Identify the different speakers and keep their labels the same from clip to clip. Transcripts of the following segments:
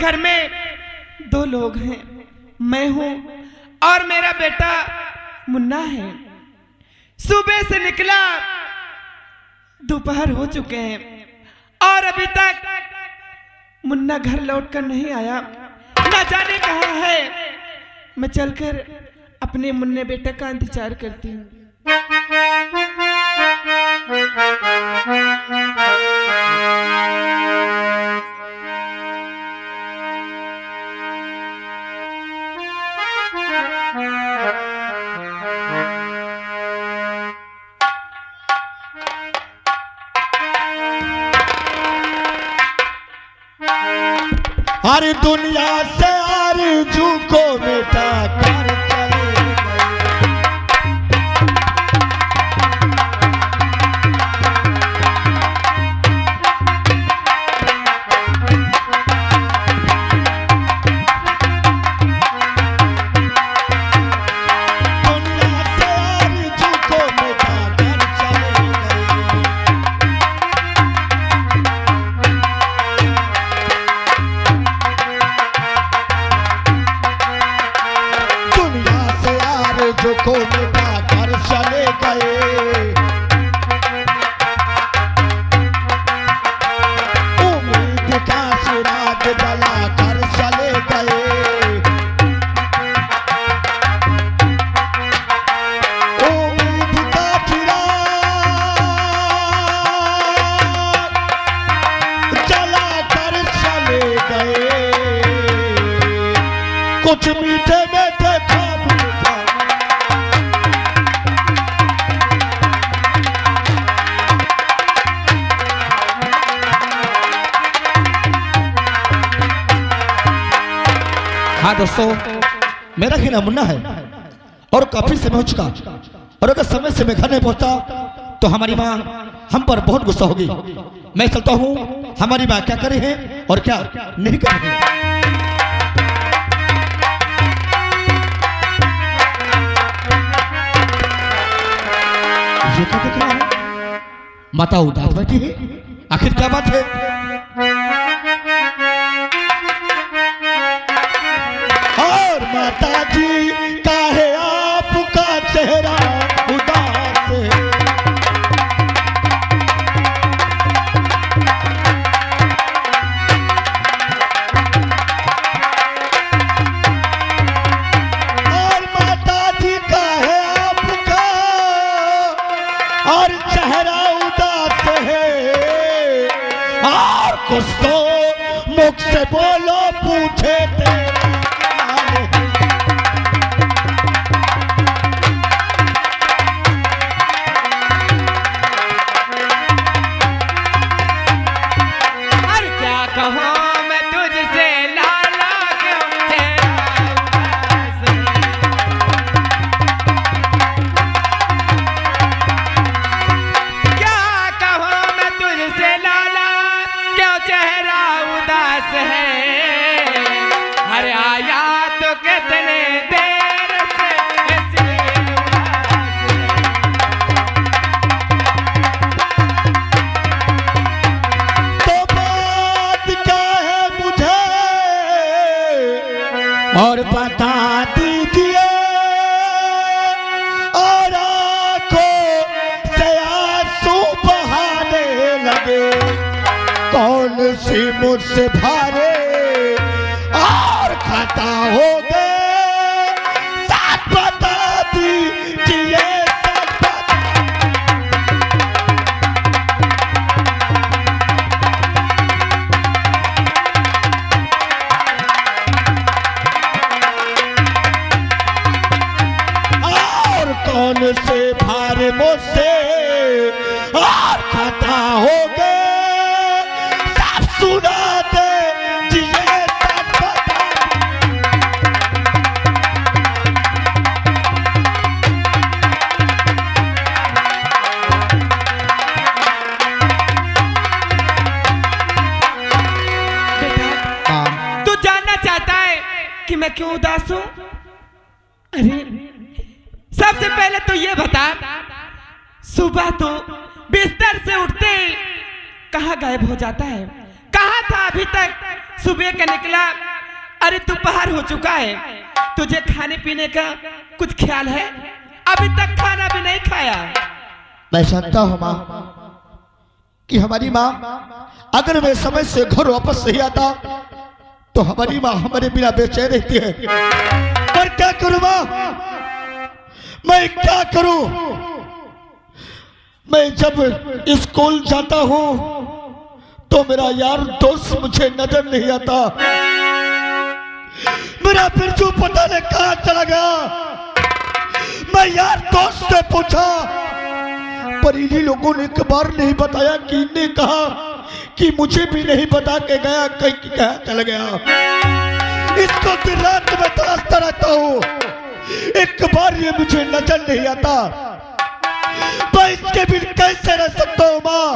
Speaker 1: घर में 2 लोग हैं, मैं हूं और मेरा बेटा मुन्ना है। सुबह से निकला, दोपहर हो चुके हैं और अभी तक मुन्ना घर लौटकर नहीं आया, ना जाने कहाँ है। मैं चलकर अपने मुन्ने बेटे का इंतजार करती हूँ।
Speaker 2: हर दुनिया से आरज़ू को मिटा कर चले दुनिया से आरज़ू को मिटा कर चले जो को मिटा कर चले गए। उम्मीद का चिराग जला कर चले गए। उम्मीद का चिराग जला कर चले गए। कुछ मीठे मीठे ख्वाब हाँ दोस्तों, मेरा ही नाम मुन्ना है और काफी समय हो चुका, और अगर समय से मैं घर नहीं पहुंचता तो हमारी माँ हम पर बहुत गुस्सा होगी। मैं चलता हूँ, हमारी माँ क्या करे हैं और क्या नहीं करे हैं। ये क्या देख रहा है? माता उदास बैठी है, आखिर क्या बात है? माता जी काहे आपका चेहरा उदास है? और माता जी काहे आपका और चेहरा उदास है? और कुछ तो मुख से बोलो, पूछे तेरा और बता दीजिए, और आंखों से आंसू बहाने लगे। कौन सी मुझसे भारे और खता हो गए, साथ बता दीजिए। कौन से भारे मुझसे और खता हो गए, सब सुना दे जिए सब बता।
Speaker 1: बेटा, तू जानना चाहता है कि मैं क्यों उदास हूँ? अरे सबसे पहले तो ये बता, सुबह तो बिस्तर से उठते ही कहाँ गायब हो जाता है? कहाँ था अभी तक? सुबह का निकला, अरे दोपहर हो चुका है, तुझे खाने पीने का कुछ ख्याल है? अभी तक खाना भी नहीं खाया।
Speaker 2: मैं जानता हूँ माँ कि हमारी माँ अगर मैं समय से घर वापस नहीं आता तो हमारी माँ हमारे बिना बेचैन रहती है। पर क्या करूँ माँ, मैं क्या करूँ? मैं जब स्कूल जाता हूँ तो मेरा यार दोस्त मुझे नजर नहीं आता। मेरा बिरजू पता नहीं कहाँ चला गया। मैं यार दोस्त से पूछा पर इन्हीं लोगों ने एक बार नहीं बताया कि इन्हें कहा कि मुझे भी नहीं बता के गया कहीं कहाँ चला गया। इसको दिन रात में तलाशता रहता हूँ, एक बार ये मुझे नजर नहीं आता। मैं इसके बिन कैसे रह सकता हूँ माँ?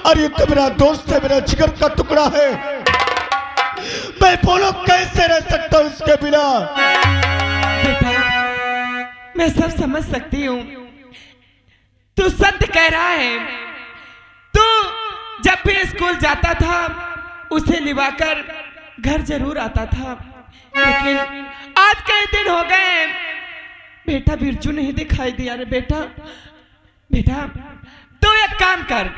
Speaker 2: अरे तो मेरा दोस्त है, मेरा जिगर का टुकड़ा है, मैं बोलो कैसे रह सकता हूँ इसके बिना?
Speaker 1: बेटा मैं सब समझ सकती हूँ, तू सत्य कह रहा है। तू जब भी स्कूल जाता था उसे लिवाकर घर जरूर आता था, लेकिन आज कई दिन हो गए बेटा बिरजू नहीं दिखाई दिया रे बेटा। बेटा तू एक काम कर,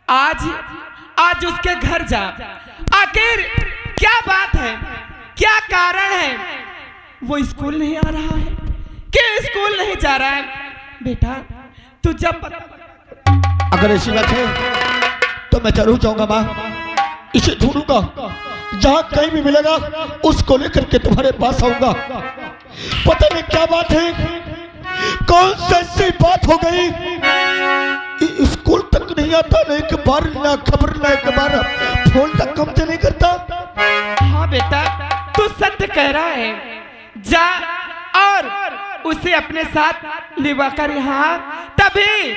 Speaker 1: आज उसके घर जा। आखिर क्या बात है, क्या कारण है वो स्कूल नहीं आ रहा है, क्यों स्कूल नहीं जा रहा है? बेटा तू जब
Speaker 2: अगर ऐसी बात है तो मैं जरूर जाऊंगा माँ, इसे ढूंढूंगा, जहां कहीं भी मिलेगा उसको लेकर के तुम्हारे पास आऊंगा। पता नहीं क्या बात है, कौन सी ऐसी बात हो गई, स्कूल तक नहीं आता, ना एक बार ना खबर, ना एक बार फोन तक हमसे नहीं करता।
Speaker 1: हाँ बेटा तू सत्य कह रहा है, जा और उसे अपने साथ लिवाकर यहाँ, तभी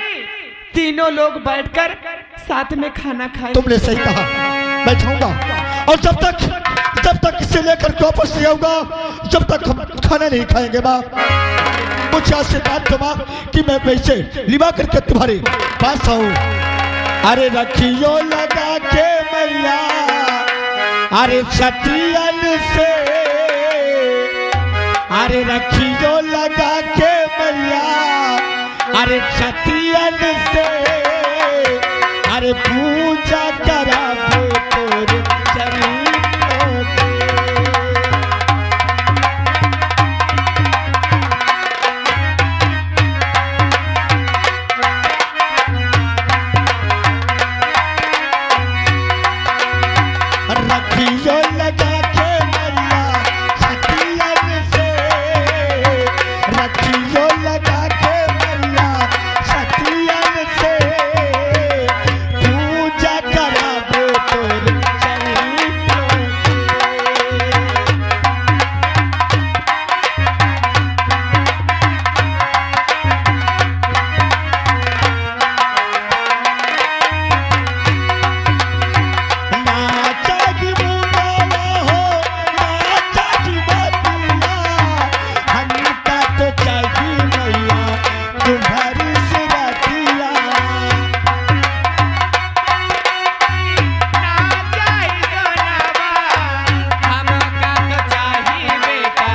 Speaker 1: तीनों लोग बैठकर साथ में खाना खाएं।
Speaker 2: तुमने सही कहा, मैं जाऊंगा और जब तक इसे लेकर के वापस नहीं आऊंगा जब तक हम खाना नहीं खाएंगे माँ। मुझे आशीर्वाद दो माँ कि मैं पैसे लिवा करके तुम्हारे पास आऊं। अरे रखियो लगा के मैया, अरे छतियन से, अरे रखियो लगा के मैया, अरे छतियन से, अरे पूजा कराबो तोर चरणों के। रखियो लगा के मैया छतियन से, रखियो लगा के मैया छतियन से, पूजा कराबो तोर चरणों के। नाचागी मुंगावा हो, नाचागी बतिया, हमका तो चाही मैया तुम्हारी सुरतिया।
Speaker 1: ना चाही सोनावा, हमका तो चाही बेटा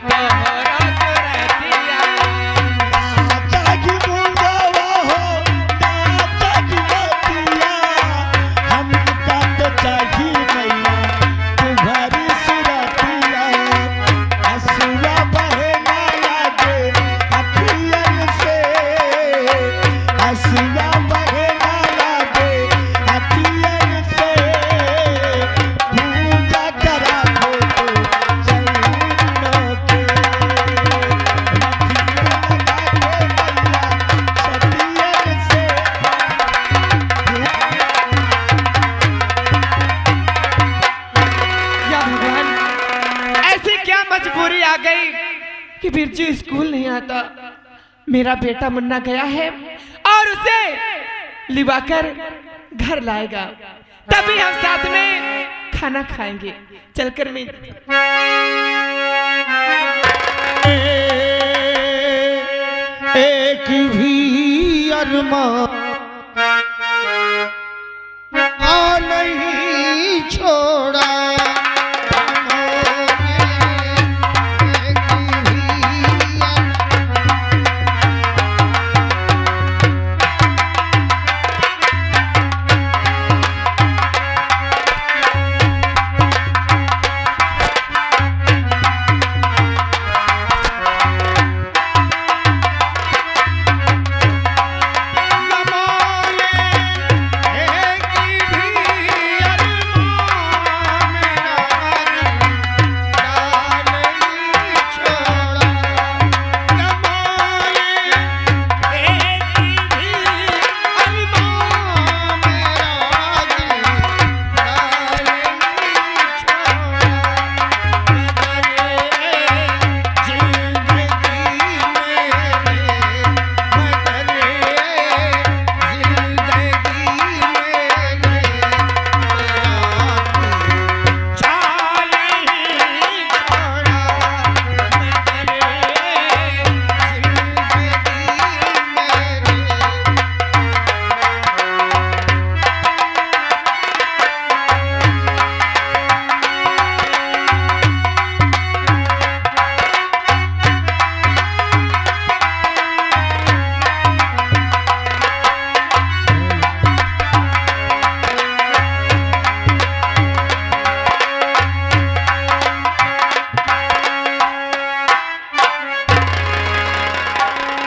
Speaker 1: तोहरा सुरतिया।
Speaker 2: नाचागी मुंगावा हो, नाचागी बतिया, हमका तो चाही मैया तुम्हारी सुरतिया। हसुआ बहे ना लागे अखियन से, हसुआ बहे ना लागे अखियन से, पूजा कराबो तो चरणों के। छतियन से
Speaker 1: या भगवान, ऐसी क्या मजबूरी आ गई कि बिरजू स्कूल नहीं आता? मेरा बेटा मुन्ना गया है और उसे लिवाकर घर लाएगा, तभी हम साथ में खाना खाएंगे। चलकर मैं
Speaker 2: एक भी अरमान नहीं छोड़ा,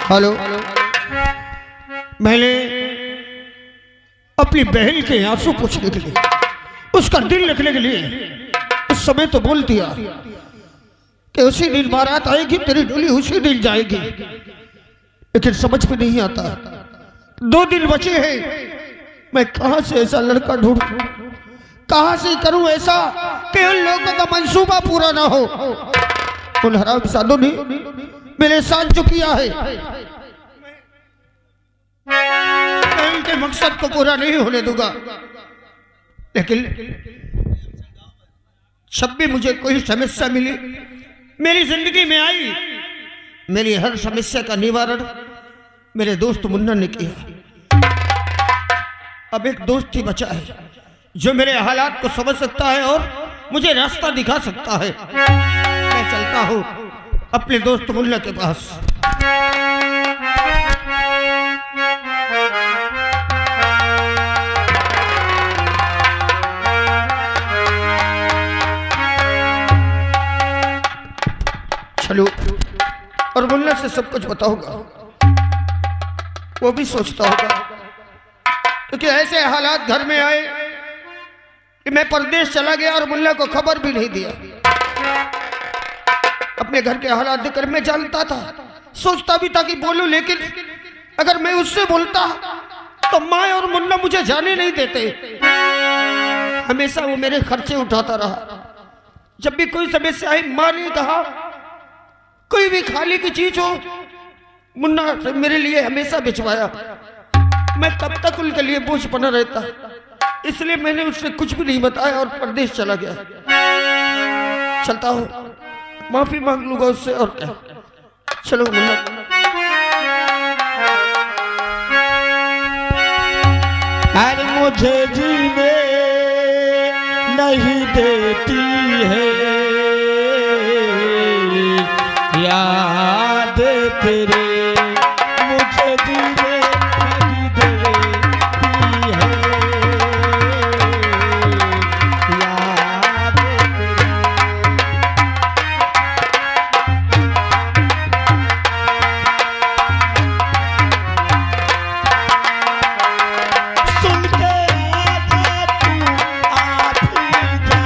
Speaker 3: हेलो। मैंने अपनी बहन के आंसू पूछने के लिए, उसका दिल लिखने के लिए उस समय तो बोल दिया कि उसी दिन बारात आएगी, तेरी डोली उसी दिन जाएगी, लेकिन समझ में नहीं आता 2 दिन बचे हैं, मैं कहां से ऐसा लड़का ढूंढूं, कहां से करूं ऐसा कि उन लोगों का मंसूबा पूरा ना हो। उन हरामजादों ने मेरे साथ जो किया है, मैं उनके मकसद को पूरा नहीं होने दूंगा, लेकिन जब भी मुझे कोई समस्या मिली, मेरी जिंदगी में आई, मेरी हर समस्या का निवारण मेरे दोस्त मुन्ना ने किया। अब एक दोस्त ही बचा है जो मेरे हालात को समझ सकता है और मुझे रास्ता दिखा सकता है। मैं चलता हूँ अपने दोस्त मुन्ना के पास। चलो और मुन्ना से सब कुछ बताऊंगा, वो भी सोचता होगा, क्योंकि ऐसे हालात घर में आए कि मैं परदेश चला गया और मुन्ना को खबर भी नहीं दिया। अपने घर के हालात देखकर मैं जानता था, सोचता भी था कि बोलूं, लेकिन अगर मैं उससे बोलता तो माँ और मुन्ना मुझे जाने नहीं देते। हमेशा वो मेरे खर्चे उठाता रहा। जब भी कोई समस्या आई, माँ ने कहा कोई भी खाने की चीज हो, मुन्ना से मेरे लिए हमेशा भिजवाया। मैं तब तक उनके लिए बोझ बना रहता, इसलिए मैंने उससे कुछ भी नहीं बताया और परदेश चला गया। चलता हूँ, माफी मांग लूंगा उससे, और क्या। चलो मुन्ना।
Speaker 2: अरे मुझे जीने नहीं देती है याद तेरे, मुझे जीने नहीं देती है याद तेरे। सुन के आजा तू आप ही जा,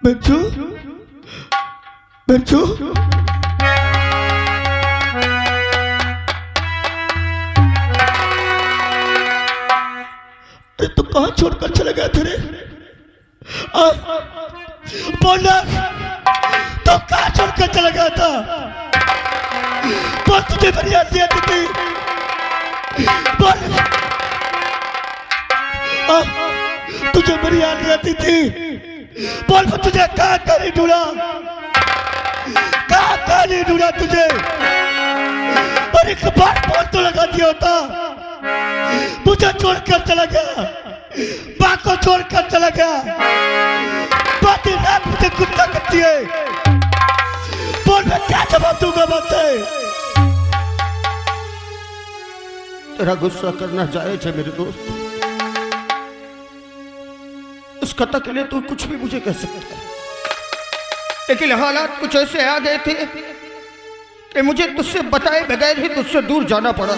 Speaker 2: बिरजू, बिरजू, तू कहाँ छोड़कर चले गए थे रे? बोलना, तो कहाँ छोड़कर चला गया था? बोल, तुझे मेरी याद नहीं आती थी? बोल, तुझे मेरी याद नहीं आती थी? बोल, मैं तुझे कहाँ नहीं ढूंढा? कहाँ नहीं ढूंढा तुझे? और एक बार फोन तो लगा दिया होता। मुझे छोड़कर चला गया, माँ को छोड़कर चला गया। बातें रात मुझे गुस्सा करती है। बोल, मैं क्या जवाब दूंगा बातें?
Speaker 3: तेरा गुस्सा करना जायज है मेरे दोस्त। उस कथा के लिए तू कुछ भी मुझे कह सकता है, लेकिन हालात कुछ ऐसे आ गए थे कि मुझे तुझसे बताए बगैर ही तुझसे दूर जाना पड़ा।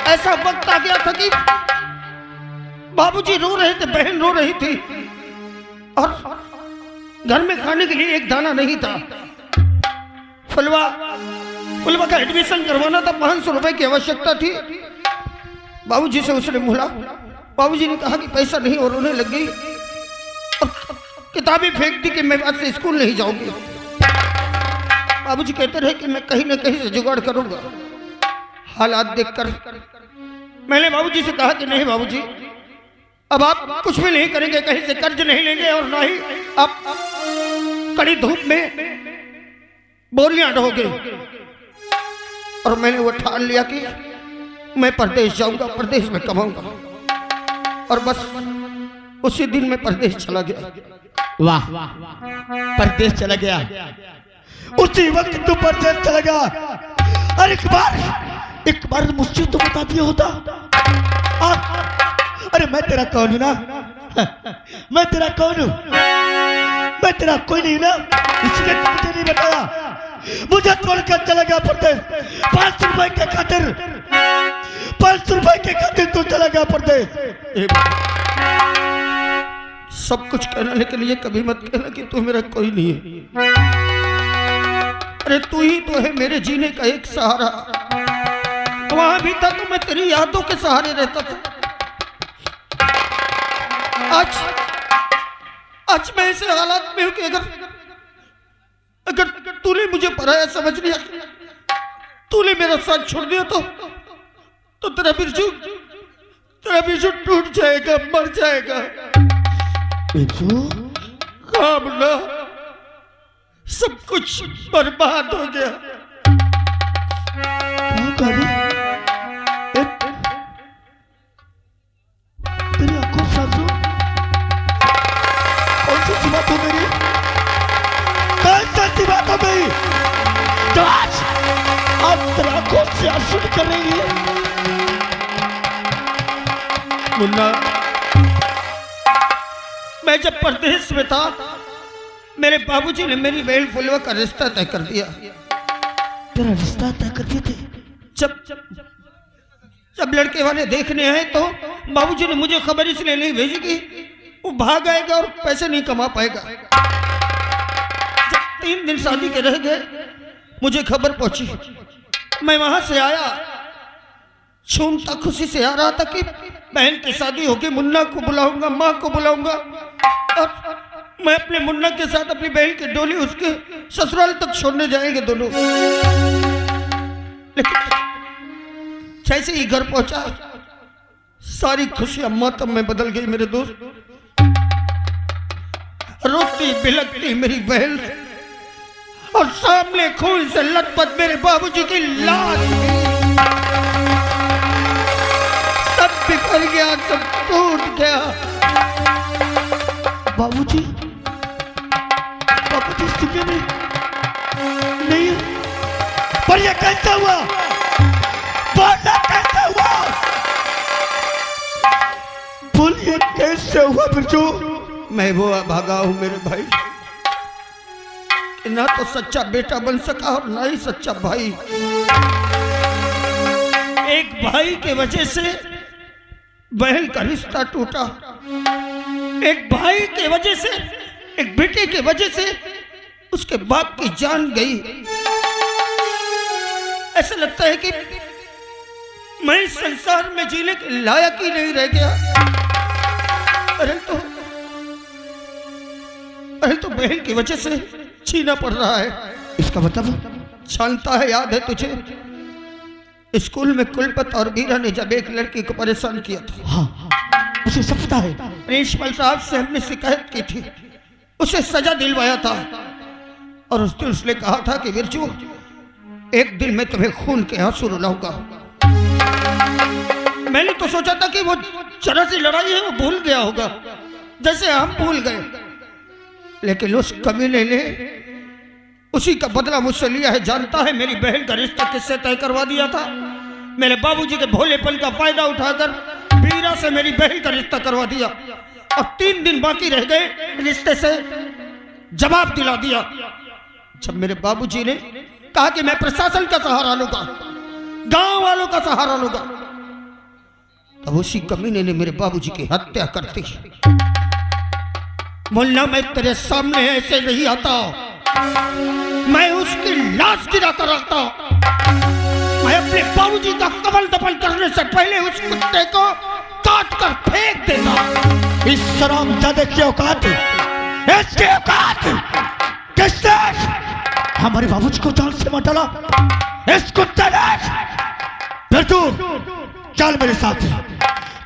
Speaker 3: ऐसा वक्त आ गया था कि बाबूजी रो रहे थे, बहन रो रही थी, और घर में खाने के लिए एक दाना नहीं था। फुलवा का एडमिशन करवाना था, 500 रुपए की आवश्यकता थी। बाबूजी से उसने बोला, बाबूजी ने कहा कि पैसा नहीं, और रोने लग गई और किताबें फेंक दी कि मैं आज से स्कूल नहीं जाऊंगी। बाबूजी कहते रहे कि मैं कहीं ना कहीं से जुगाड़ करूंगा। हालात देखकर मैंने बाबूजी से कहा कि नहीं बाबूजी, अब आप कुछ भी नहीं करेंगे, कहीं से कर्ज नहीं लेंगे, और ना ही आप कड़ी धूप में बोरियां ढोगे। और मैंने वो ठान लिया कि मैं परदेश जाऊंगा, परदेश में कमाऊंगा, और बस उसी दिन मैं परदेश चला गया।
Speaker 2: वाह, परदेश चला गया, उसी वक्त तू परदेश चला गया। और एक बार मुझसे तो बता दिया होता। अरे मैं तेरा कौन हूं ना? मैं तेरा कौन हूं? मैं तेरा कोई नहीं ना, इसलिए तू मुझे नहीं बताया। मुझे छोड़कर चला गया परदेश। 500 रुपए के खातिर, 500 रुपए के खातिर तू चला गया परदेश।
Speaker 3: सब कुछ कहना, लेकिन ये कभी मत कहना कि तू मेरा कोई नहीं है। अरे तू ही तो है मेरे जीने का एक सहारा। वहां भी था तो मैं तेरी यादों के सहारे रहता था। आज मैं ऐसे हालात में हूं कि अगर तूने मुझे पराया समझ लिया, तूने मेरा साथ छोड़ दिया, तो तेरा बिरजू टूट जाएगा, मर जाएगा। हाँ मुन्ना, सब कुछ बर्बाद हो गया।
Speaker 2: तेरी आंखों से आंसू? कौन सी बात हो गई? कौन सी बात हो गई? तो आज अब तेरी आंखों से आंसू निकल रही है।
Speaker 3: मुन्ना, मैं जब परदेश में था, मेरे बाबूजी ने मेरी बहन फुलवा का रिश्ता तय कर दिया।
Speaker 2: तेरा रिश्ता तय कर दिए थे?
Speaker 3: जब लड़के वाले देखने आए तो बाबूजी ने मुझे खबर इसलिए नहीं भेजी कि वो भाग आएगा और पैसे नहीं कमा पाएगा। जब 3 दिन शादी के रह गए, मुझे खबर पहुंची। मैं वहां से आया, झूमता खुशी से आ रहा था कि बहन की शादी होगी, मुन्ना को बुलाऊंगा, माँ को बुलाऊंगा, और मैं अपने मुन्ना के साथ अपनी बहन की डोली उसके ससुराल तक छोड़ने जाएंगे दोनों। लेकिन जैसे ही घर पहुंचा, सारी खुशियां मातम में बदल गई मेरे दोस्त। रोती बिलकती मेरी बहन, और सामने खून से लथपथ मेरे बाबूजी की लाश। सब बिखर गया, सब टूट गया।
Speaker 2: बाबूजी स्थिति में नहीं है, पर यह कैसे हुआ? बोलना कैसे हुआ? बोलिए कैसे हुआ बिरजू?
Speaker 3: मैं वो भागा हूं मेरे भाई, कि ना तो सच्चा बेटा बन सका और ना ही सच्चा भाई। एक भाई के वजह से बहन का रिश्ता टूटा, एक भाई के वजह से, एक बेटे के वजह से उसके बाप की जान गई। ऐसा लगता है कि मैं इस संसार में जीने के लायक ही नहीं रह गया। अरे तो बहन की वजह से छीना पड़ रहा है।
Speaker 2: इसका मतलब
Speaker 3: जानता है, याद है तुझे, स्कूल में कुलपति और वीरा ने जब एक लड़की को परेशान किया था।
Speaker 2: हाँ, उसे सब पता है।
Speaker 3: प्रिंसिपल साहब से हमने शिकायत की थी, उसे सजा दिलवाया था और उस दिन उसने कहा था कि बिरजू, एक दिन मैं तुम्हें खून के आंसू रुलाऊंगा। मैंने तो सोचा था कि वो जरा सी लड़ाई है वो भूल गया होगा, जैसे हम भूल गए, लेकिन उस कमीने ने उसी का बदला मुझसे लिया है। जानता है मेरी बहन का रिश्ता किससे तय करवा दिया था? मेरे बाबूजी के भोलेपन का फायदा उठाकर वीरा से मेरी बहन का रिश्ता करवा दिया और 3 दिन बाकी रह गए रिश्ते से जवाब दिला दिया। जब मेरे बाबूजी ने कहा कि मैं प्रशासन का सहारा लूंगा, गांव वालों का सहारा लूंगा, तब उसी कमीने ने मेरे बाबूजी की हत्या कर दी। मुन्ना, मैं तेरे सामने ऐसे नहीं आता, मैं उसकी लाश गिरा कर रखता। मैं अपने बाबूजी का कफन दफन करने से पहले उस कुत्ते को काट कर फेंक देता।
Speaker 2: इस शराबजादे की औकात, इसकी औकात किसने हमारे बाबूजी को जान से मार डाला? इस कुत्ते ने। फिर तू चल मेरे साथ,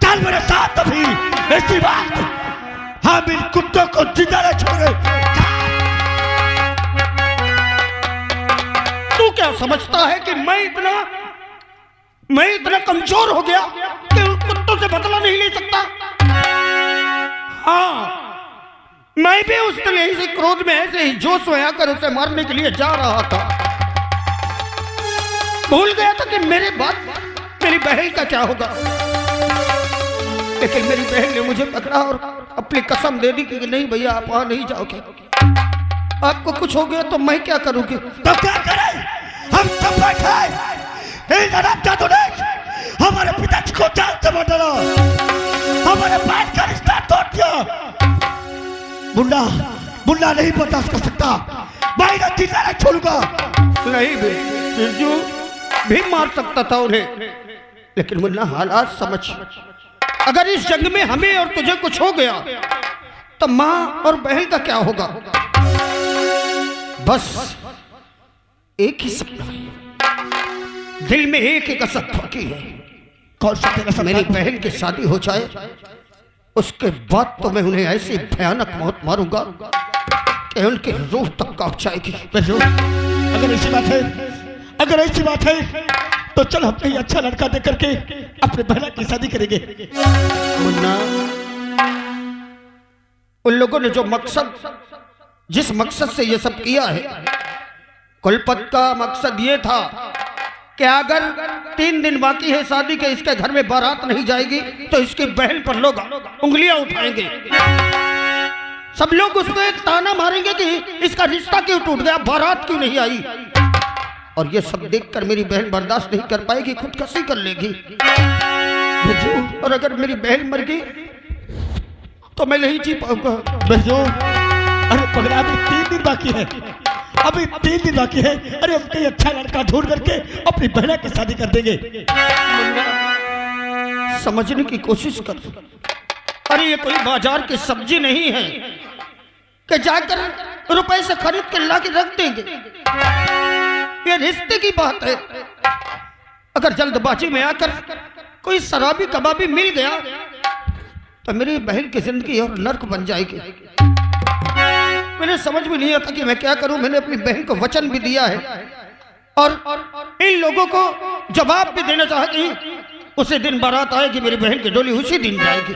Speaker 2: चल मेरे साथ। अभी इसी बात हम इन कुत्तों को जिंदा नहीं छोड़ेंगे।
Speaker 3: तू क्या समझता है कि मैं इतना कमजोर हो गया कि उन कुत्तों से बदला नहीं ले सकता? हाँ, मैं भी उस दिन ऐसे क्रोध में, ऐसे ही जोश में आकर उसे मारने के लिए जा रहा था। भूल गया था कि मेरे बाद मेरी बहन का क्या होगा, लेकिन मेरी बहन ने मुझे पकड़ा और अपनी कसम दे दी कि नहीं भैया, आप वहां नहीं जाओगे, आपको कुछ हो गया तो मैं क्या करूंगी?
Speaker 2: तो क्या करें? हम सब बैठे हमारे पिताजी को जान से मार डाला, हमारे भाई का रिश्ता तोड़ दिया। मुन्ना नहीं बर्दाश्त कर सकता, भाई ने जिंदा नहीं छोड़ूंगा।
Speaker 3: नहीं बिरजू भी मार सकता था उन्हें, लेकिन मुन्ना हालात समझ। अगर इस जंग में हमें और तुझे कुछ हो गया तो माँ और बहन का क्या होगा? बस एक ही सपना है, दिल में एक असक बाकी है।
Speaker 2: कौन सा तेरा सपना?
Speaker 3: मेरी बहन की शादी हो जाए, उसके बाद तो मैं उन्हें ऐसी भयानक मौत मारूंगा कि उनकी रूह तक कांप जाएगी।
Speaker 2: अगर ऐसी बात है तो चल हम कहीं अच्छा लड़का देख करके अपने बहना की शादी करेंगे।
Speaker 3: मुन्ना, उन लोगों ने जो जिस मकसद से ये सब किया है, कुलपति का मकसद ये था कि अगर 3 दिन बाकी है शादी के, इसके घर में बारात नहीं जाएगी तो इसकी बहन पर लोग उंगलियां उठाएंगे। सब लोग उसको एक ताना मारेंगे कि इसका रिश्ता क्यों टूट गया, बारात क्यों नहीं आई। और ये सब देखकर मेरी बहन बर्दाश्त नहीं कर पाएगी, खुदकुशी कर लेगी। और अगर मेरी बहन मर गई तो मैं नहीं जी पाऊंगा।
Speaker 2: अरे पगला, अभी 3 दिन बाकी है, अभी 3 दिन बाकी है। अरे हम कहीं अच्छा लड़का ढूंढ करके अपनी बहना की शादी कर देंगे।
Speaker 3: समझने की कोशिश कर। अरे ये कोई बाजार की सब्जी नहीं है कि जाकर रुपए से खरीद के ला के रख देंगे। ये रिश्ते की बात है। अगर जल्दबाजी में आकर कोई शराबी कबाबी मिल गया तो मेरी बहन की जिंदगी और नर्क बन जाएगी। मैंने समझ में नहीं आता कि मैं क्या करूं। मैंने अपनी बहन को वचन भी दिया है और इन लोगों को जवाब भी देना चाहती। उसी दिन बारात आएगी, मेरी बहन की डोली उसी दिन जाएगी,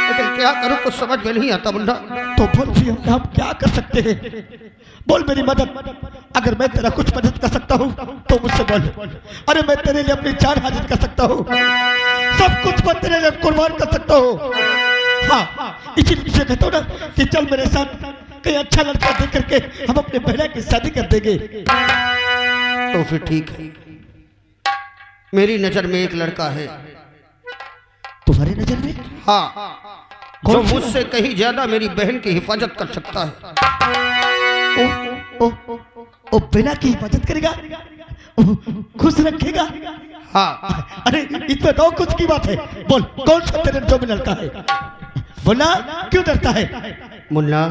Speaker 3: लेकिन क्या करूं कुछ समझ में नहीं आता। मुन्ना,
Speaker 2: तो बोल भी हम क्या कर सकते हैं? बोल मेरी मदद, अगर मैं तेरा कुछ मदद कर सकता हूँ तो मुझसे बोल। अरे मैं तेरे लिए अपनी जान हाजिर कर सकता हूँ, सब कुछ मैं तेरे लिए कुर्बान कर सकता हूँ। हाँ, इसीलिए कहता हूँ ना कि चल मेरे साथ, कहीं अच्छा लड़का देख करके हम अपने बहना की शादी कर देंगे।
Speaker 3: तो फिर ठीक है, मेरी नजर में एक लड़का है।
Speaker 2: तुम्हारी नजर में?
Speaker 3: हाँ, जो मुझसे कहीं ज्यादा मेरी बहन की हिफाजत कर सकता है।
Speaker 2: ओ, ओ, ओ बिना की हिफाजत करेगा, खुश रखेगा।
Speaker 3: हाँ,
Speaker 2: अरे इसमें तो कुछ की बात है। बोल कौन सा तेरे जो में लड़का है? बोलना, क्यों डरता है?
Speaker 3: मुन्ना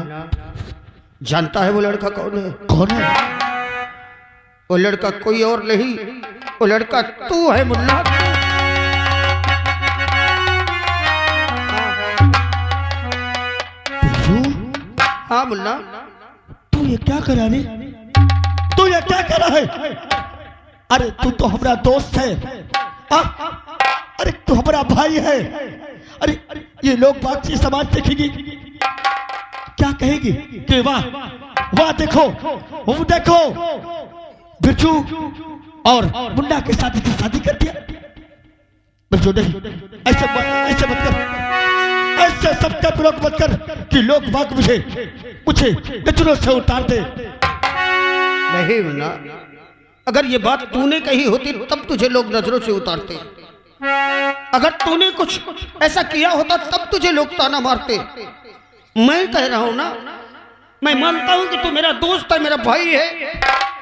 Speaker 3: जानता है वो लड़का कौन है?
Speaker 2: कौन है?
Speaker 3: वो लड़का कोई और नहीं, वो लड़का तू है मुन्ना। हाँ मुन्ना,
Speaker 2: तू ये क्या करा रे? तू ये क्या करा है? अरे तू तो हमारा दोस्त है। अरे तू हमारा भाई है। अरे ये लोग बातचीत समाज देखेगी, क्या कहेगी कि वाह वाह देखो, वो देखो बिरजू और मुन्ना के साथ इसकी शादी कर दिया। बिरजू नहीं, ऐसे मत कर, ऐसे सबका ब्लॉक मत कर कि लोग बात मुझे नजरों से उतार दे।
Speaker 3: नहीं मुन्ना, अगर ये बात तूने कही होती तब तुझे लोग नजरों से उतारते। अगर तूने कुछ ऐसा किया होता तब तुझे लोग ताना मारते। मैं कह रहा हूं ना, मैं मानता हूं कि तू मेरा दोस्त है, मेरा भाई है,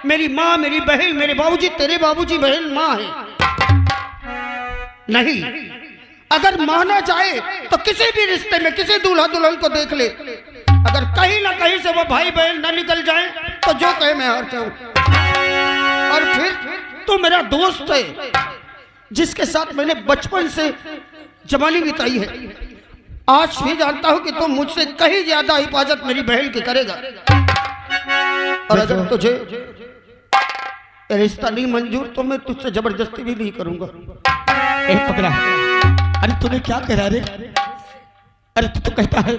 Speaker 3: मेरी माँ, मेरी बहन, मेरे बाबूजी, तेरे बाबूजी बहन माँ है। नहीं, अगर माना जाए तो किसी भी रिश्ते में किसी दूल्हा दुल्हन को देख ले, अगर कहीं ना कहीं से वो भाई बहन ना निकल जाए तो जो कहे मैं हार जाऊं। और फिर तू मेरा दोस्त है, जिसके साथ मैंने बचपन से जवानी बिताई है। आज भी जानता हूं कि तू मुझसे कहीं ज्यादा हिफाजत मेरी बहन की करेगा। और अगर तुझे रिश्ता नहीं मंजूर तो मैं तुझसे जबरदस्ती भी नहीं करूंगा।
Speaker 2: पकड़ा, अरे तूने क्या कह रे? अरे तू तो कहता है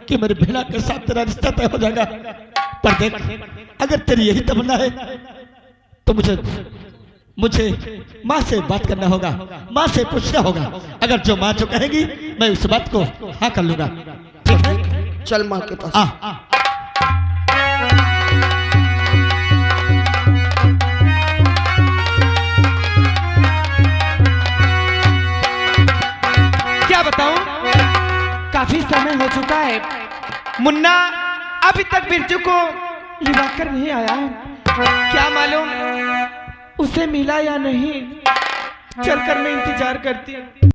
Speaker 2: कि मेरे बेला के साथ तेरा रिश्ता तय हो जाएगा। पर देख, अगर तेरी यही तमन्ना है तो मुझे माँ से बात करना होगा, माँ से पूछना होगा। अगर जो माँ जो कहेगी मैं उस बात को हाँ कर लूंगा।
Speaker 3: ठीक है, चल माँ के पास।
Speaker 1: क्या बताऊं, काफी समय हो चुका है, मुन्ना अभी तक बिरजू को लिवा कर नहीं आया। क्या मालूम उसे मिला या नहीं, चलकर मैं इंतजार करती हूँ।